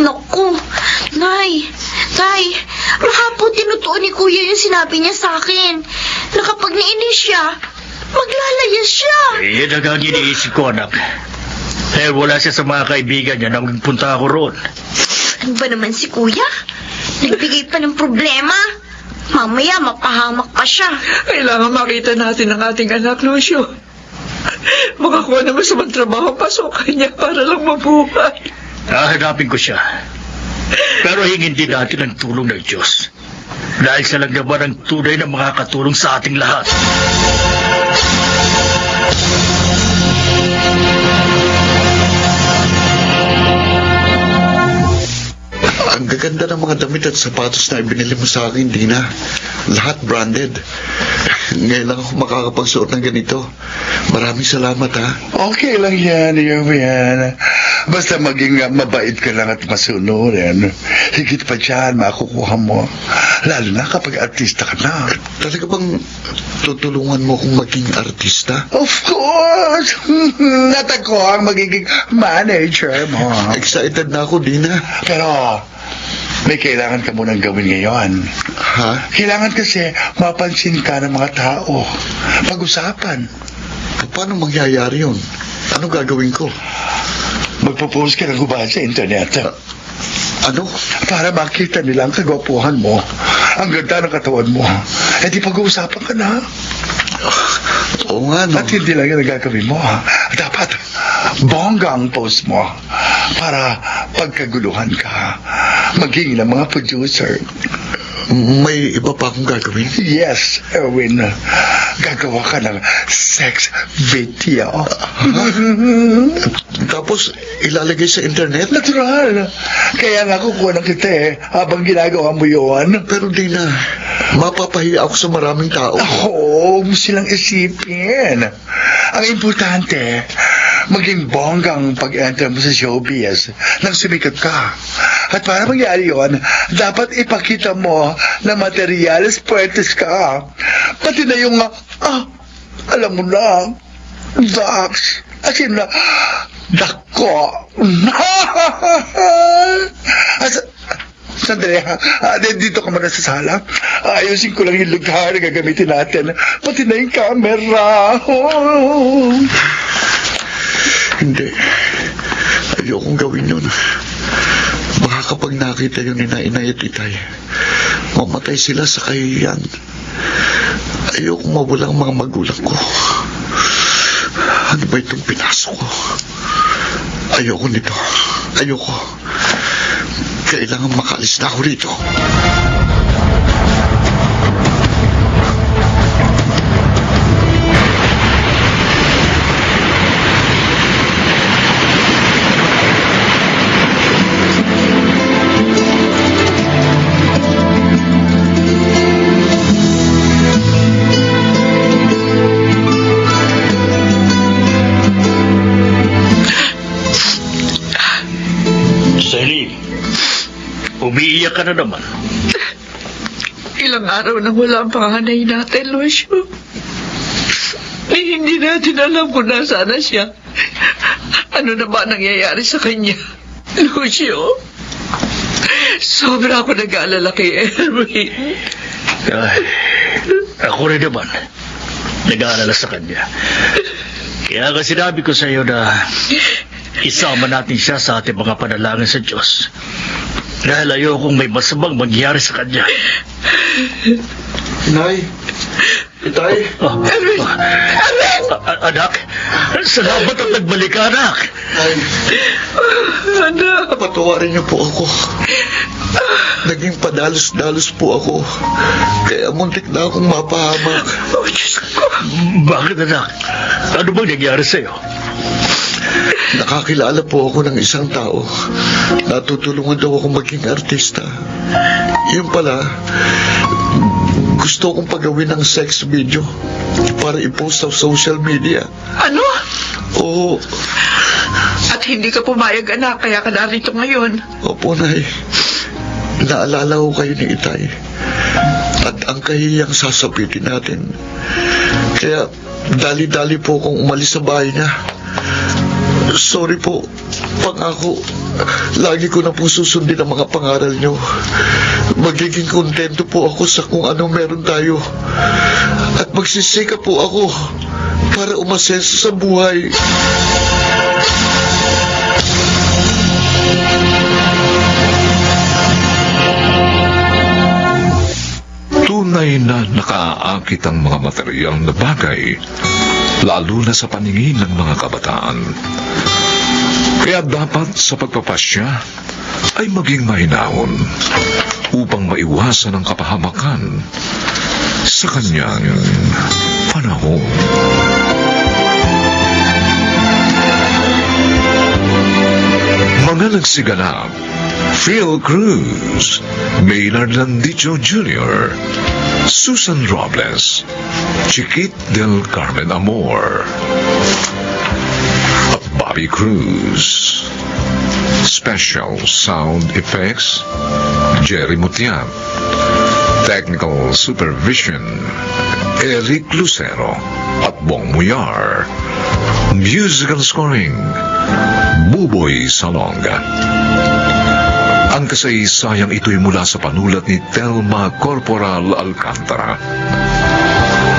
Naku, Nay, Tay, baka po tinutuon ni Kuya yung sinabi niya sa akin na kapag nainis siya, maglalayas siya. Yan ang iniisip ko, anak. Dahil wala siya sa mga kaibigan niya nang magpunta ako roon. Ano ba naman si Kuya? Nagbigay pa ng problema. Mamaya mapahamak pa siya. Kailangan makita natin ang ating anak, Lucio. Makakuha naman sa magtrabaho pasokan niya para lang mabuhay. Hahanapin ko siya. Pero hingin din natin ang tulong ng Diyos. Dahil siya lang naman ang tunay na makakatulong sa ating lahat. Ang gaganda ng mga damit at sapatos na ibinili mo sa akin, Dina. Lahat branded. Ngayon lang ako makakapagsuot ng ganito. Maraming salamat, ha? Okay lang yan, Erwin. Basta maging mabait ka lang at masunurin. Higit pa dyan, makukuha mo. Lalo na kapag artista ka na. Talaga bang tutulungan mo kung maging artista? Of course! At ako ang magiging manager mo. Excited na ako, Dina. Pero, may kailangan ka munang gawin ngayon. Ha? Kailangan kasi mapansin ka ng mga tao. Pag-usapan. Paano mangyayari yun? Ano gagawin ko? Magpo-post ka ng hubad sa internet. Ano? Para makita nila ang kagwapuhan mo. Ang ganda ng katawan mo. Eh di pag-uusapan ka na. Oo nga, no? At hindi lang yung nagagawin mo. Dapat bongga ang post mo. Para pagkaguluhan ka. Maging ng mga producer. May iba pa akong gagawin? Yes, Erwin. Gagawa ka ng sex video. Tapos, ilalagay sa internet? Natural. Kaya nga kukuha ng kita habang ginagawa mo yun. Pero di na. Mapapahiya ako sa maraming tao. Huwag mo silang isipin. Ang importante, maging bonggang pag-enter mo sa showbiz nang sumikat ka. At para mangyari yun, dapat ipakita mo na materialis puertes ka. Pati na yung, alam mo na, Dax, as in, dako. Sandali ha, dito ka muna sa sala. Ayusin ko lang yung lugar na gagamitin natin. Pati na yung camera. Hindi. Ayokong gawin yun. Baka kapag nakita yun ni Inay at Itay, mamatay sila sa kahiyan. Ayokong mawala ang mga magulang ko. Ano ba itong pinasok ko? Ayoko nito. Ayoko. Kailangan makalis na ako rito. Umiiyak ka na naman. Ilang araw nang wala ang panganay natin, Lucio. Hindi natin alam kung nasaan na siya. Ano na ba nangyayari sa kanya? Lucio, sobra ako nag-aalala kay Erwin. Ay, ako rin naman. Nag-aalala sa kanya. Kaya nga sinabi ko sa iyo na isama natin siya sa ating mga panalangin sa Diyos. Dahil ayokong may masamang mangyari sa kanya. Nay, Itay, Erwin! Anak, salamat at nagbalik ka, anak. Nay, Anak! patawarin niyo po ako. Naging padalos-dalos po ako. Kaya muntik na akong mapahamak. Oh, Diyos ko! Bakit, anak? Ano bang nangyari sa'yo? Nakakilala po ako ng isang tao. Natutulungan daw ako maging artista. Yun pala, gusto kong pagawin ng sex video para i-post sa social media. Ano? Oo, At hindi ka pumayag, anak, kaya ka narito ngayon. opo, Nay. Naalala ko kayo ni Itay. At ang kahiyang sasapitin natin. Kaya dali-dali po akong umalis sa bahay niya. Sorry po. Pangako, lagi ko na po susundin ang mga pangaral niyo. Magiging kontento po ako sa kung anong meron tayo. At magsisika po ako para umasenso sa buhay. Tunay na nakaaakit ang mga material na bagay, lalo na sa paningin ng mga kabataan. Kaya dapat sa pagpapasya ay maging mahinahon upang maiwasan ang kapahamakan sa kanyang panahon. Mga nagsiganap: Phil Cruz, Maynard Landicho Jr., Susan Robles, Chiquit del Carmen Amor, at Bobby Cruz. Special Sound Effects, Jerry Mutiat. Technical Supervision, Eric Lucero at Bong Muyar. Musical Scoring, Buboy Salonga. Ang kasaysayang ito'y mula sa panulat ni Telma Corporal Alcantara.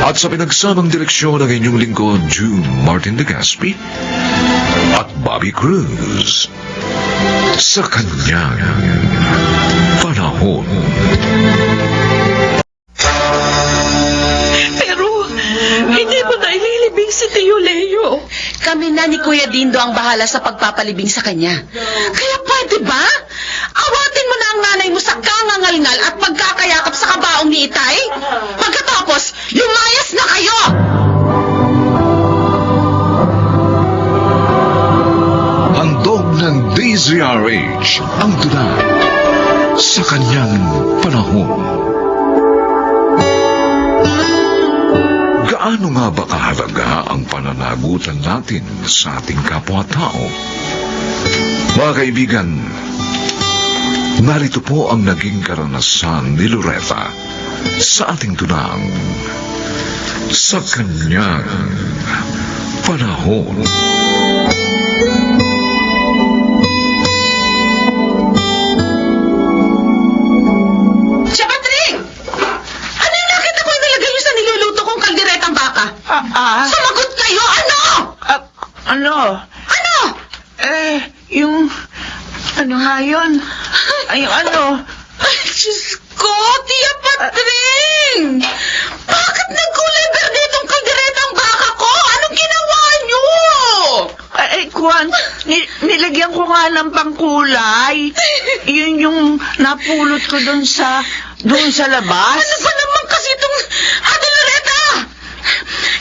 At sa pinagsamang direksyon ng inyong lingkod, June Martin de Gaspi at Bobby Cruz. Sa kanyang panahon. Pero, hindi mo na ililibing si Tio Leo. Kami na ni Kuya Dindo ang bahala sa pagpapalibing sa kanya. Kaya pwede ba? Awatin mo na ang nanay mo sa kangangalngal at pagkakayakap sa kabaong ni Itay. Pagkatapos, lumayas na kayo! Handog ng DZRH ang tula sa kanyang panahon. Gaano nga ba kahalaga ang pananagutan natin sa ating kapwa-tao? Mga kaibigan, narito po ang naging karanasan ni Loretta sa ating tunang sa kanyang panahon. Siya, ano yung nakita ko yung nilagay niyo sa niluluto kong kalderetang baka? Sumagot kayo! Ano? Ano? Ano? Yung... Ano nga yun? Ay, yung ano? Ay, Diyos ko, Tia Patring! Bakit nagkulay berde itong kalderetang baka ko? Anong ginawa niyo? Kwan, nilagyan ko nga ng pangkulay. Yun yung napulot ko doon sa labas. Ano ba naman kasi itong... Ate Loretta!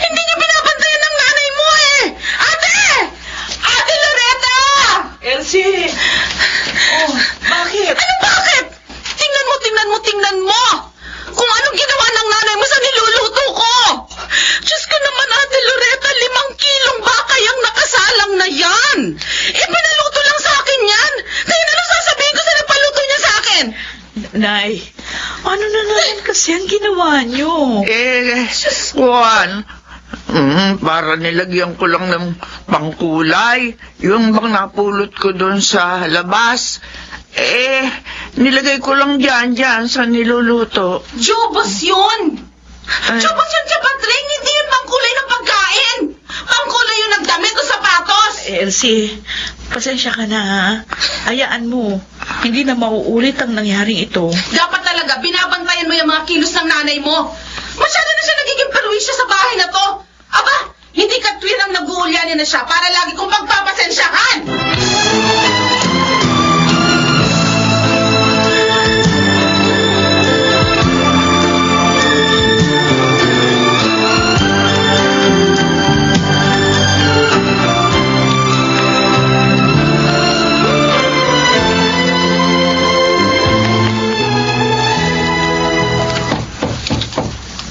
Hindi niyo binabantayan ng nanay mo eh! Ate! Ate Loretta! Elsie! Oh, bakit? Ano bakit? Tingnan mo! Kung anong ginawa ng nanay mo sa niluluto ko! Diyos ko naman, Ate Loretta, 5 kilong baka yung nakasalang na yan! Pinaluto lang sa akin yan! Kaya ano sasabihin ko sa napaluto niya sa akin? kasi ang ginawa niyo? Juan, para nilagyan ko lang ng pangkulay. Yung bang napulot ko doon sa labas, nilagay ko lang dyan sa niluluto. Jobos yun! Jobos yun, Chapatring! Hindi yun pangkulay ng pagkain! Pangkulay yun ng damit o sapatos! Elsie, pasensya ka na ha. Hayaan mo. Hindi na mauulit ang nangyaring ito. Dapat talaga, binabantayan mo yung mga kilos ng nanay mo. Masyado na siya nagiging perwisya sa bahay na to. Aba, hindi ka tuwin ang nag-uulyanin na siya para lagi kong pagpapasensyahan.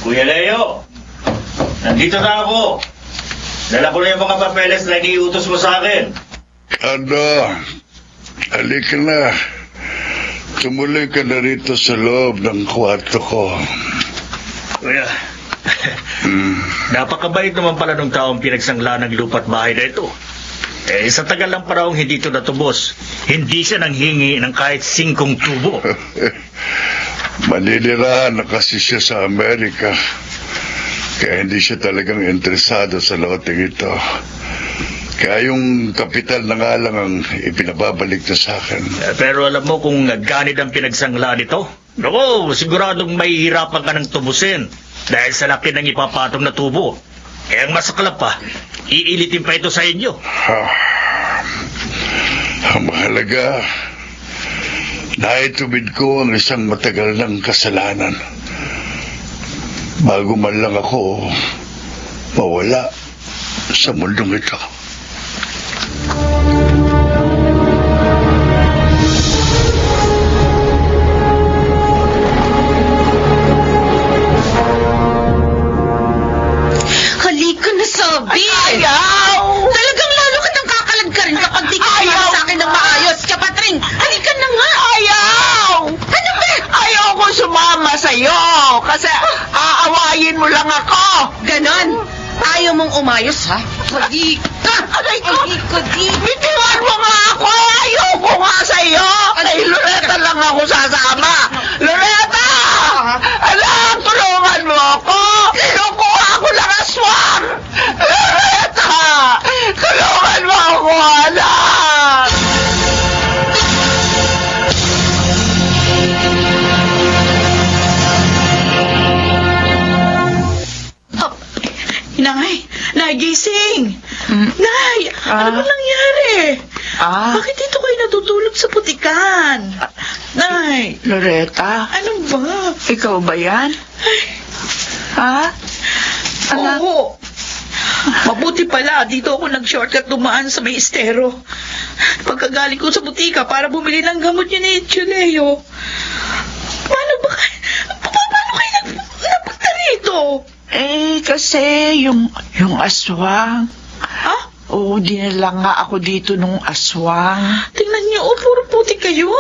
Kuya Leo, nandito na ako. Dala ko na yung mga papeles na iniutos mo sa akin. Ano? Halika na. Tumuloy ka na rito sa loob ng kwarto ko. Kuya, napakabait naman pala ng taong pinagsangla ng lupa't bahay na ito. Sa tagal lang paraong hindi ito natubos, hindi siya nanghingi ng kahit 5 tubo. Maninirahan na kasi siya sa Amerika. Kaya hindi siya talagang interesado sa loting ito. Kaya yung kapital na nga lang ang ipinababalik na sa akin. Pero alam mo kung ganit ang pinagsangla nito? Naku, siguradong mahihirapan ka ng tubusin dahil sa laki ng ipapatong na tubo. Kaya ang masaklap pa, iilitin pa ito sa inyo. Ang mahalaga, naitubid ko ang isang matagal ng kasalanan. Bago man lang ako mawala sa mundong ito. Halika na, sabi! Ayaw! Talagang lalo kitang kakalagkarin kapag di ka sumama sa akin ng maayos, Chapatring! Halika na nga! Ayaw! Ano ba? Ayaw ko sumama sa'yo kasi aawayin mo lang ako. Ganon? Ayaw mong umayos, ha? Halika! Aray ko! Halika dito! Bitiwan mo nga ako! Ayaw ko nga sa'yo! Kay Loretta lang ako sasama! Loretta! Anak, tulungan mo ako! Kinukuha ako ng aswang! Loretta! Tulungan mo ako, anak! Nay, gising! Nay, ano ba nangyari? Bakit dito kayo natutulog sa putikan? Nay, Loretta, ano ba? ikaw ba yan? Ha? Anak? Oo. Mabuti pala, dito ako nag-shortcut dumaan sa may estero. Pagkagaling ko sa butika para bumili ng gamot niya ni Chuleo. Paano kayo napunta rito? Kasi yung aswang. Ha? Oo, dinala nga ako dito nung aswang. Tingnan niyo, puro puti kayo.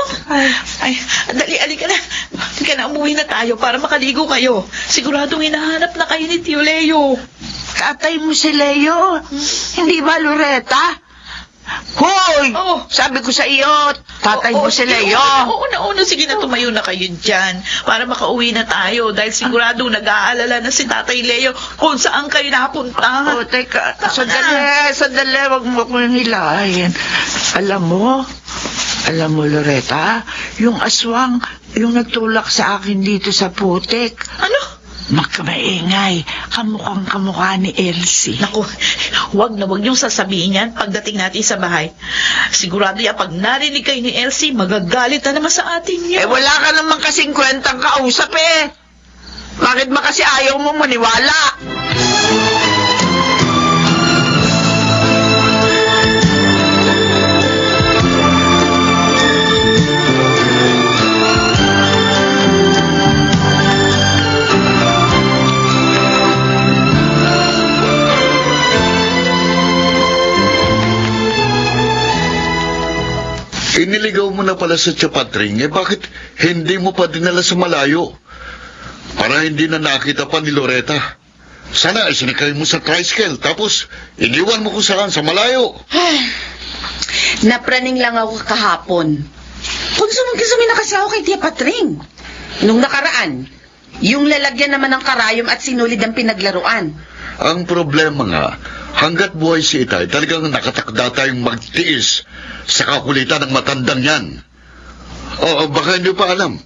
Ay, dali, alika na. Halika na, umuwi na tayo para makaligo kayo. Siguradong hinahanap na kayo ni Tio Leo. Tatay mo si Leo. Hindi ba, Loretta? Hoy! Oh. Sabi ko sa iyo, tatay mo si Leo. Oo, sige na, tumayo na kayo dyan para makauwi na tayo dahil sigurado nag-aalala na si Tatay Leo kung saan kayo napunta. Teka, sandali, wag mo akong hilahin. Alam mo, Loretta, yung aswang, yung nagtulak sa akin dito sa putik. Ano? Magkamaingay, kamukha ni Elsie. Naku, wag niyong sasabihin yan pagdating natin sa bahay. Sigurado yan, pag narinig kayo ni Elsie, magagalit na naman sa atin yun. Wala ka naman kasing kwentang kausap Bakit ba kasi ayaw mo maniwala? Iniligaw mo na pala sa Chapatring, bakit hindi mo pa dinala sa malayo? para hindi na nakita pa ni Loretta. Sana isinikay mo sa tricycle, tapos iniwan mo kung saan, sa malayo. Napraning lang ako kahapon. Konsuming na kasi ako kay Tia Patring. Nung nakaraan, yung lalagyan naman ng karayom at sinulid ang pinaglaruan. Ang problema nga, hanggat buhay si Itay, talagang nakatakda tayong magtiis sa kakulitan ng matandang yan. O baka hindi pa alam,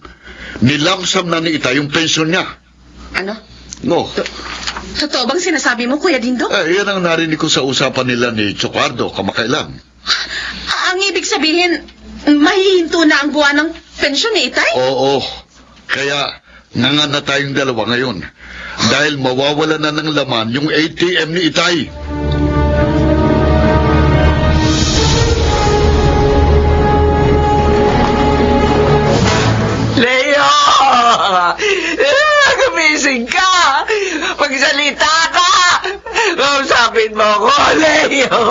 nilamsam na ni Itay yung pensyon niya. Ano? No. Totoo bang sinasabi mo, Kuya Dindo? Yan ang narinig ko sa usapan nila ni Chocardo kamakailan. Ang ibig sabihin, mahihinto na ang buwan ng pensyon ni Itay? Oo. Kaya nangan na tayong dalawa ngayon. Dahil mawawala na ng laman yung ATM ni Itay. Leo! Gumising ka! Pagsalita ka! Kausapin mo ako, Leo!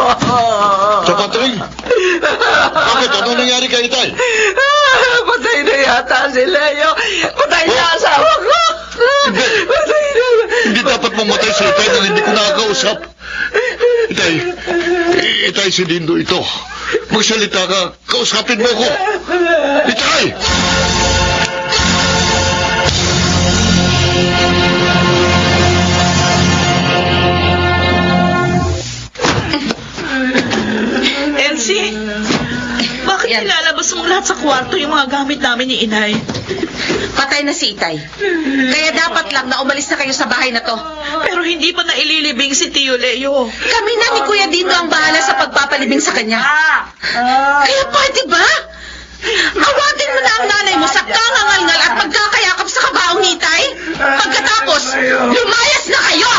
Chapatring! Bakit? Ano nangyari kay Itay? Patay na yata si Leo! Patay na asawa ko! Hindi. Patay na! Hindi dapat mamatay si Itay nang hindi ko nakakausap. Itay, si Dindo ito. Magsalita ka, kausapin mo ako. Itay! Elsie, bakit nilalabas mo lahat sa kwarto yung mga gamit namin ni Inay? Patay na si Itay. Kaya dapat lang na umalis na kayo sa bahay na to. Pero hindi pa naililibing si Tio Leo. Kami na ni Kuya Dindo ang bahala sa pagpapalibing sa kanya. Kaya pwede ba? Awatin mo na ang nanay mo sa kangangalngal at pagkakayakap sa kabaong ni Itay. Pagkatapos, lumayas na kayo!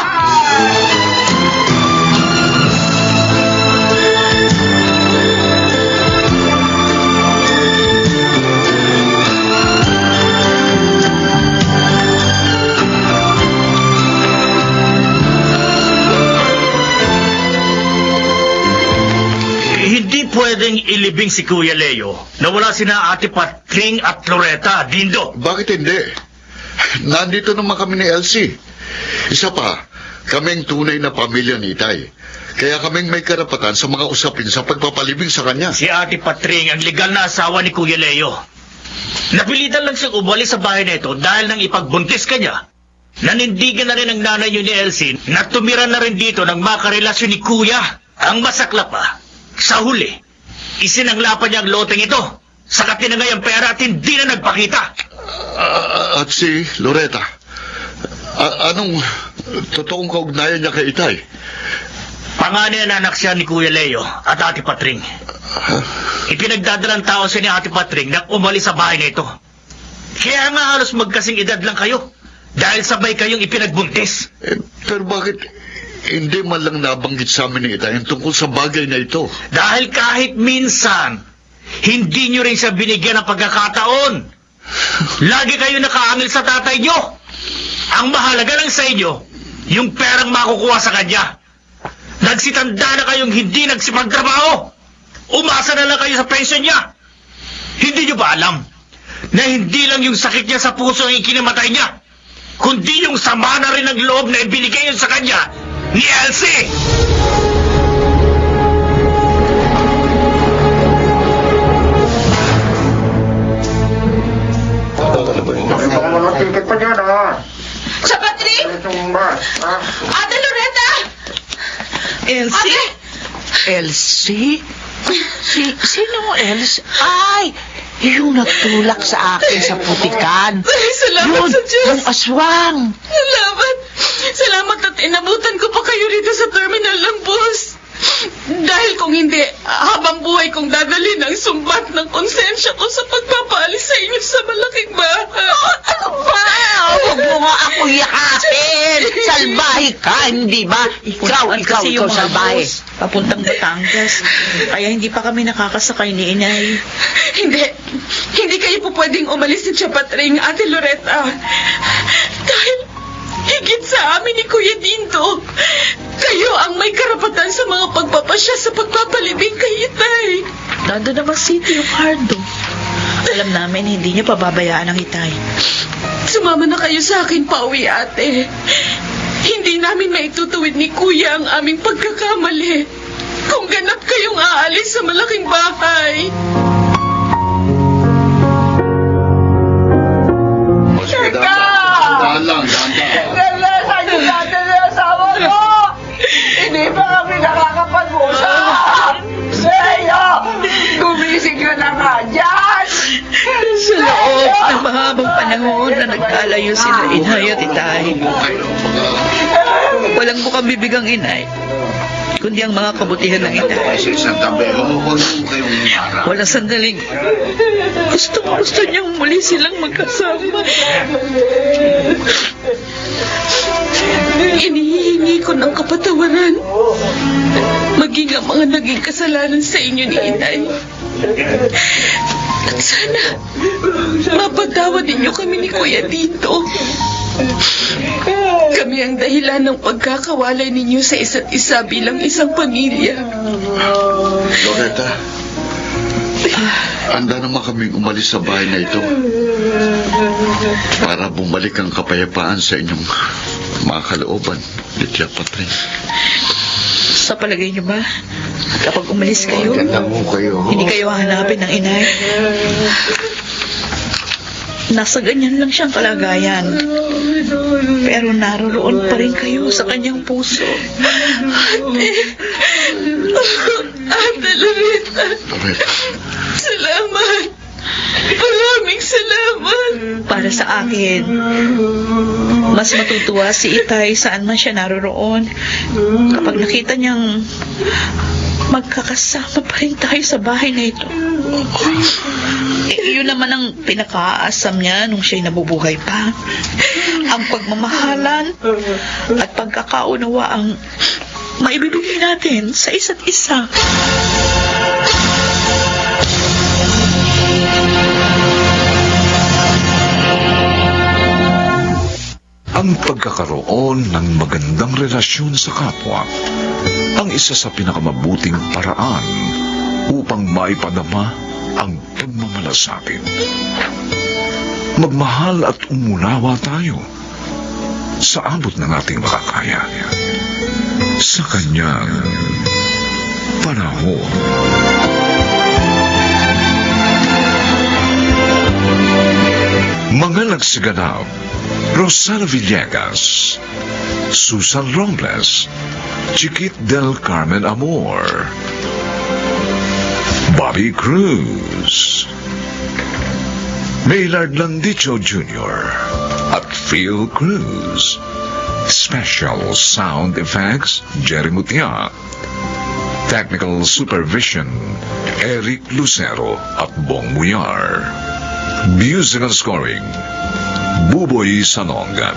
Hindi pwedeng ilibing si Kuya Leo na wala sina Ate Patring at Loretta, Dindo. Bakit hindi? Nandito naman kami ni Elsie. Isa pa, kaming tunay na pamilya ni Itay. Kaya kaming may karapatan sa mga usapin sa pagpapalibing sa kanya. Si Ate Patring ang legal na asawa ni Kuya Leo. Napilitan lang siyang umalis sa bahay na ito dahil nang ipagbuntis kanya. Nanindigan na rin ang nanay niyo ni Elsie na tumira na rin dito ng makarelasyon ni Kuya. Ang masakla pa, sa huli, isinangla pa niya ang loteng ito sa katinangay ang pera at hindi na nagpakita. At si Loretta, anong totoong kaugnayan niya kay Itay? Panganay na anak siya ni Kuya Leo at Ate Patring. Ipinagdadalang tao siya ni Ate Patring na umalis sa bahay na ito. Kaya nga halos magkasing edad lang kayo dahil sabay kayong ipinagbuntis. Pero bakit hindi man lang nabanggit sa amin ni Itay ang tungkol sa bagay na ito? Dahil kahit minsan, hindi nyo rin siya binigyan ng pagkakataon. Lagi kayo nakaangil sa tatay nyo. Ang mahalaga lang sa inyo, yung perang makukuha sa kanya. Nagsitanda na kayong hindi nagsipagtrabaho. Umasa na lang kayo sa pensyon niya. Hindi nyo ba alam na hindi lang yung sakit niya sa puso ang ikinamatay niya, kundi yung sama na rin ng loob na ibinigay yun sa kanya ni Elsie? Sa Patring! Ate Loretta! Elsie? Elsie? Sino mo, Elsie? Ay, yung nagtulak sa akin sa putikan. Ay, salamat Yun, sa Diyos. yung aswang. Salamat. Salamat at inabutan ko pa kayo rito sa terminal ng bus. Dahil kung hindi, habang buhay kong dadalhin ang sumbat ng konsensya ko sa pagpapaalis sa inyo sa malaking bahay. Ano ba? Huwag mo nga ako yakapin. Salbahe ka, hindi ba? Ikaw Kasi yung mga salbahe. bus, papuntang Batangas. Kaya hindi pa kami nakakasakay ni Inay. Hindi kayo po pwedeng umalis ni Chapatring, Ate Loretta. Dahil higit sa amin ni Kuya Dindo, kayo ang may karapatan sa mga pagpapasya sa pagpapalibing kay Itay. Nando naman si Tio Cardo. Alam namin hindi niya pababayaan ang Itay. Sumama na kayo sa akin, pauwi, ate. Hindi namin maitutuwid ni Kuya ang aming pagkakamali. Kung ganap kayong aalis sa malaking bahay. Nalasan natin ang asawa ko! Hindi pa kami nakakapag-usap! Seyo! Gumising ka na nga dyan! Sa loob ng mahabang panahon na nagkalayo sila inay at itay. Walang bukang bibigang inay, kundi ang mga kabutihan ng itay. Walang sandaling gusto niyang muli silang magkasama. Inihingi ko ng kapatawaran. Maging ang mga naging kasalanan sa inyo ni Inay. At sana, mapatawad ninyo kami ni Kuya dito. Kami ang dahilan ng pagkakawalay ninyo sa isa't isa bilang isang pamilya. Loretta, handa naman kaming umalis sa bahay na ito para bumalik ang kapayapaan sa inyong mga kalooban, Lydia Patring. Sa palagay niyo ba, kapag umalis kayo, Ganda mo kayo. hindi kayo hahanapin ng inay? Nasa ganyan lang siyang kalagayan. Pero naroroon pa rin kayo sa kanyang puso. Ate Loretta, Loretta, salamat. Maraming salamat. Para sa akin, mas matutuwa si Itay saan man siya naroroon kapag nakita niyang magkakasama pa rin tayo sa bahay na ito. Yun naman ang pinakaasam niya nung siya'y nabubuhay pa. Ang pagmamahalan at pagkakaunawa ang maibibigay natin sa isa't isa. Ang pagkakaroon ng magandang relasyon sa kapwa ang isa sa pinakamabuting paraan upang maipadama ang pagmamalasakit. Magmahal at umunawa tayo sa abot ng ating makakaya sa kanyang panahon. Mga nagsiganap: Rosana Villegas, Susan Robles, Chiquit del Carmen Amor, Bobby Cruz, Maynard Landicho Jr. at Phil Cruz. Special sound effects, Jerry Mutia. Technical supervision, Eric Lucero at Bong Muyar. Musical scoring, Buboy Sanonga.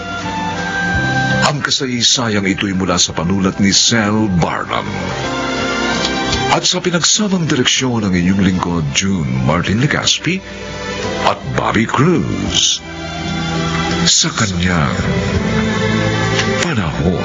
Ang kasaysayang ito'y mula sa panulat ni Sel Barnum. At sa pinagsamang direksyon ng inyong lingkod, June Martin Legaspi at Bobby Cruz. Sa kanyang panahon.